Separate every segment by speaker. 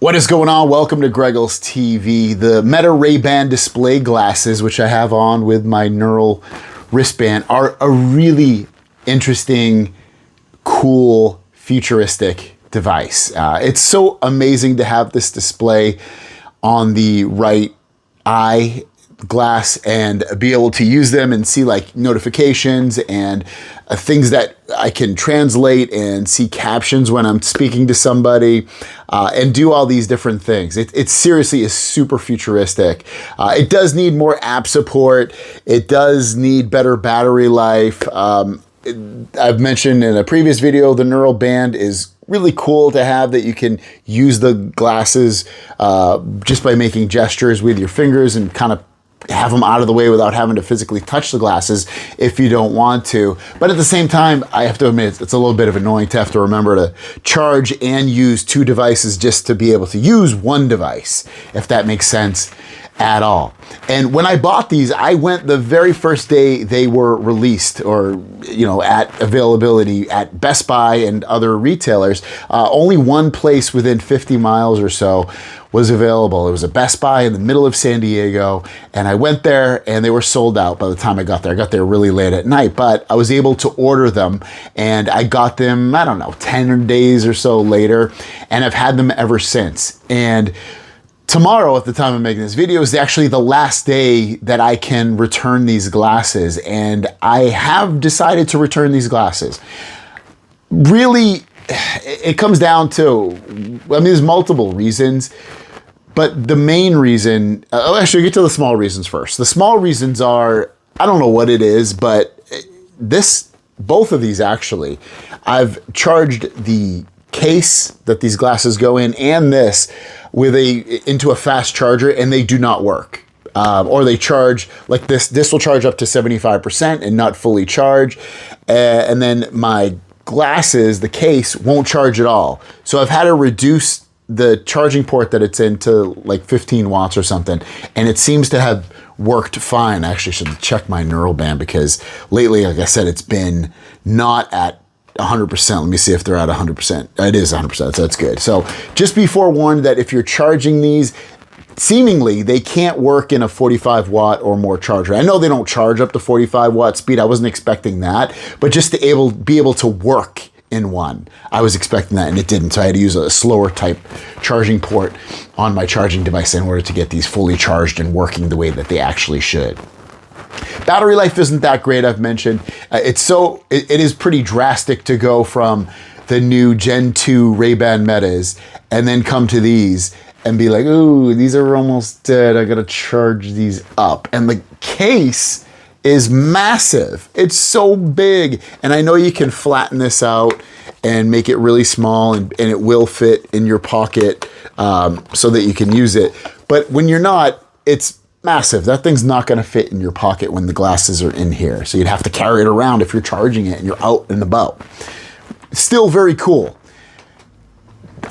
Speaker 1: What is going on? Welcome to Greggles TV. The Meta RayBan display glasses, which I have on with my neural wristband, are a really interesting, cool, futuristic device. It's so amazing to have this display on the right eye glass and be able to use them and see like notifications and things that I can translate and see captions when I'm speaking to somebody and do all these different things. It seriously is super futuristic. It does need more app support. It does need better battery life. I've mentioned in a previous video, the neural band is really cool to have, that you can use the glasses just by making gestures with your fingers and kind of have them out of the way without having to physically touch the glasses if you don't want to. But at the same time, I have to admit, it's a little bit of annoying to have to remember to charge and use two devices just to be able to use one device, if that makes sense at all. And when I bought these, I went the very first day they were released, or at availability at Best Buy and other retailers. Only one place within 50 miles or so was available. It was a Best Buy in the middle of San Diego, and I went there and they were sold out by the time I got there. I got there really late at night, but I was able to order them and I got them, 10 days or so later, and I've had them ever since. And tomorrow, at the time of making this video, is actually the last day that I can return these glasses, and I have decided to return these glasses. Really, it comes down to, there's multiple reasons, but the main reason, actually, get to the small reasons first. The small reasons are, I don't know what it is, but both of these actually, I've charged the case that these glasses go in and this into a fast charger, and they do not work. Or they charge like this. This will charge up to 75% and not fully charge. And then my glasses, the case, won't charge at all. So I've had to reduce the charging port that it's in to like 15 watts or something. And it seems to have worked fine. I actually should check my neural band, because lately, like I said, it's been not at 100%. Let me see if they're at 100%. It is 100%, so that's good. So just be forewarned that if you're charging these, seemingly they can't work in a 45 watt or more charger. I know they don't charge up to 45 watt speed. I wasn't expecting that, but just to be able to work in one, I was expecting that, and it didn't. So I had to use a slower type charging port on my charging device in order to get these fully charged and working the way that they actually should. Battery life isn't that great, I've mentioned. It is pretty drastic to go from the new Gen 2 RayBan Metas and then come to these and be like, ooh, these are almost dead. I gotta charge these up. And the case is massive. It's so big. And I know you can flatten this out and make it really small, and it will fit in your pocket so that you can use it. But when you're not, it's massive. That thing's not going to fit in your pocket when the glasses are in here. So you'd have to carry it around if you're charging it and you're out and about. Still very cool.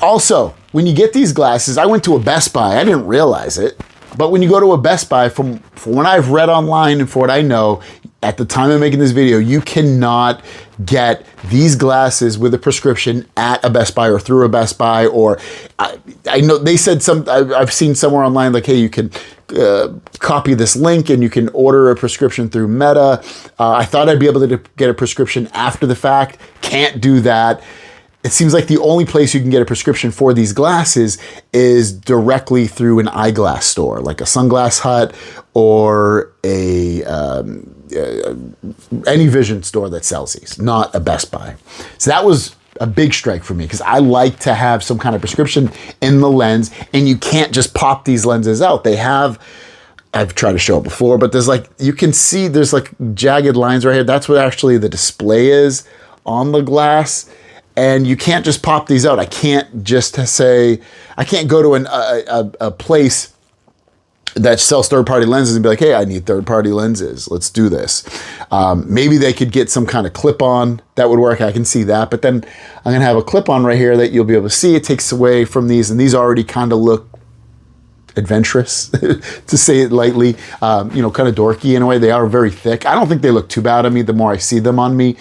Speaker 1: Also, when you get these glasses, I went to a Best Buy. I didn't realize it, but when you go to a Best Buy, from what I've read online and for what I know, at the time of making this video, you cannot get these glasses with a prescription at a Best Buy or through a Best Buy, or I know they said I've seen somewhere online like, hey, you can copy this link and you can order a prescription through Meta. I thought I'd be able to get a prescription after the fact. Can't do that. It seems like the only place you can get a prescription for these glasses is directly through an eyeglass store, like a Sunglass Hut or any vision store that sells these, not a Best Buy. So that was a big strike for me, because I like to have some kind of prescription in the lens, and you can't just pop these lenses out. I've tried to show it before, but you can see there's like jagged lines right here. That's what actually the display is on the glass. And you can't just pop these out. I can't just say, I can't go to a place that sells third-party lenses and be like, hey, I need third-party lenses. Let's do this. Maybe they could get some kind of clip-on that would work. I can see that. But then I'm going to have a clip-on right here that you'll be able to see. It takes away from these, and these already kind of look adventurous, to say it lightly, kind of dorky in a way. They are very thick. I don't think they look too bad on me the more I see them on me.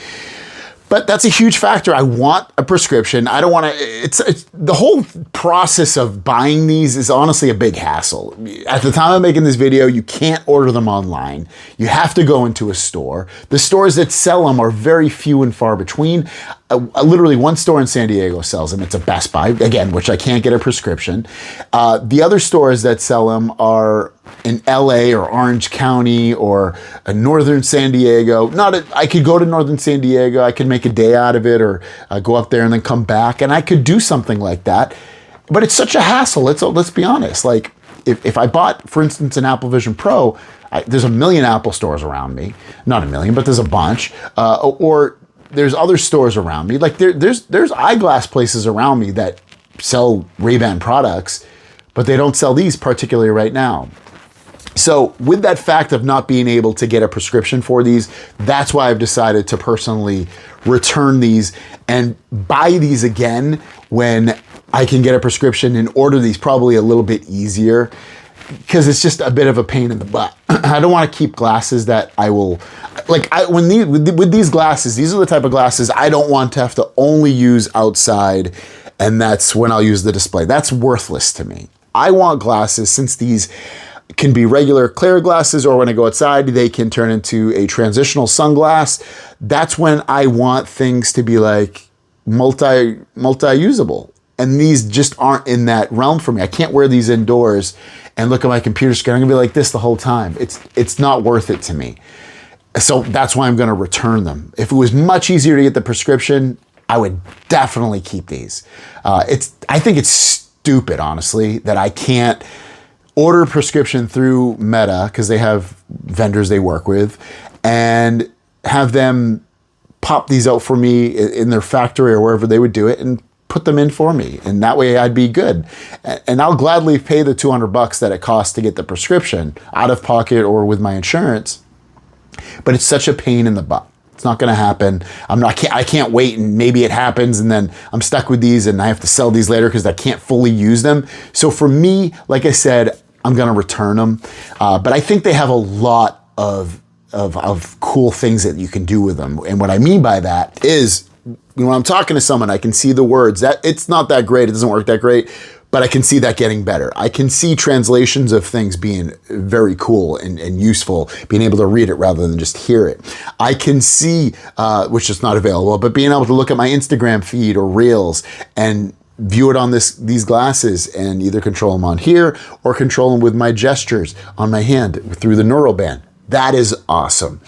Speaker 1: But that's a huge factor. I want a prescription. I don't want to, it's the whole process of buying these is honestly a big hassle. At the time of making this video, you can't order them online. You have to go into a store. The stores that sell them are very few and far between. Literally one store in San Diego sells them. It's a Best Buy, again, which I can't get a prescription. The other stores that sell them are in LA or Orange County or northern San Diego. I could go to northern San Diego. I could make a day out of it, or go up there and then come back, and I could do something like that. But it's such a hassle. Let's be honest. Like if I bought, for instance, an Apple Vision Pro, there's a million Apple stores around me. Not a million, but there's a bunch. Or there's other stores around me. Like there's eyeglass places around me that sell RayBan products, but they don't sell these particularly right now. So with that fact of not being able to get a prescription for these, that's why I've decided to personally return these and buy these again when I can get a prescription and order these probably a little bit easier, because it's just a bit of a pain in the butt. I don't want to keep glasses that I will, with these glasses, these are the type of glasses I don't want to have to only use outside, and that's when I'll use the display. That's worthless to me. I want glasses, since these can be regular clear glasses, or when I go outside, they can turn into a transitional sunglass. That's when I want things to be like multi-usable. And these just aren't in that realm for me. I can't wear these indoors and look at my computer screen. I'm gonna be like this the whole time. It's not worth it to me. So that's why I'm gonna return them. If it was much easier to get the prescription, I would definitely keep these. I think it's stupid, honestly, that I can't order a prescription through Meta, because they have vendors they work with, and have them pop these out for me in their factory or wherever they would do it, and put them in for me. And that way I'd be good. And I'll gladly pay the $200 that it costs to get the prescription out of pocket or with my insurance. But it's such a pain in the butt. It's not going to happen. I can't wait, and maybe it happens and then I'm stuck with these and I have to sell these later because I can't fully use them. So for me, like I said, I'm going to return them. But I think they have a lot of cool things that you can do with them. And what I mean by that is, when I'm talking to someone, I can see the words. That it's not that great. It doesn't work that great, but I can see that getting better. I can see translations of things being very cool and useful, being able to read it rather than just hear it. I can see, which is not available, but being able to look at my Instagram feed or Reels and view it on these glasses, and either control them on here or control them with my gestures on my hand through the neural band. That is awesome.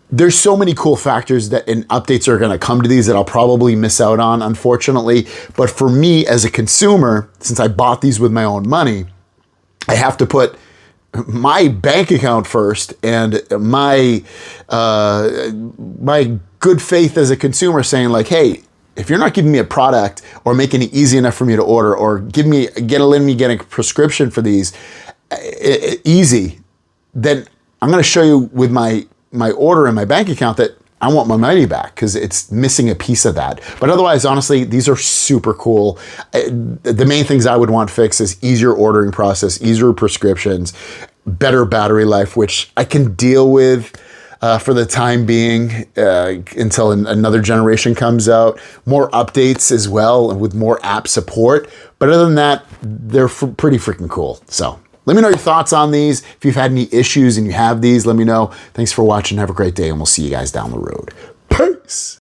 Speaker 1: There's so many cool factors and updates are gonna come to these that I'll probably miss out on, unfortunately. But for me as a consumer, since I bought these with my own money, I have to put my bank account first, and my good faith as a consumer saying like, hey, if you're not giving me a product or making it easy enough for me to order, or letting me get a prescription for these easy, then I'm gonna show you with my order in my bank account that I want my money back, because it's missing a piece of that. But otherwise, honestly, these are super cool. The main things I would want fixed is easier ordering process, easier prescriptions, better battery life, which I can deal with for the time being until another generation comes out. More updates as well, and with more app support. But other than that, they're pretty freaking cool. So let me know your thoughts on these. If you've had any issues and you have these, let me know. Thanks for watching. Have a great day, and we'll see you guys down the road. Peace.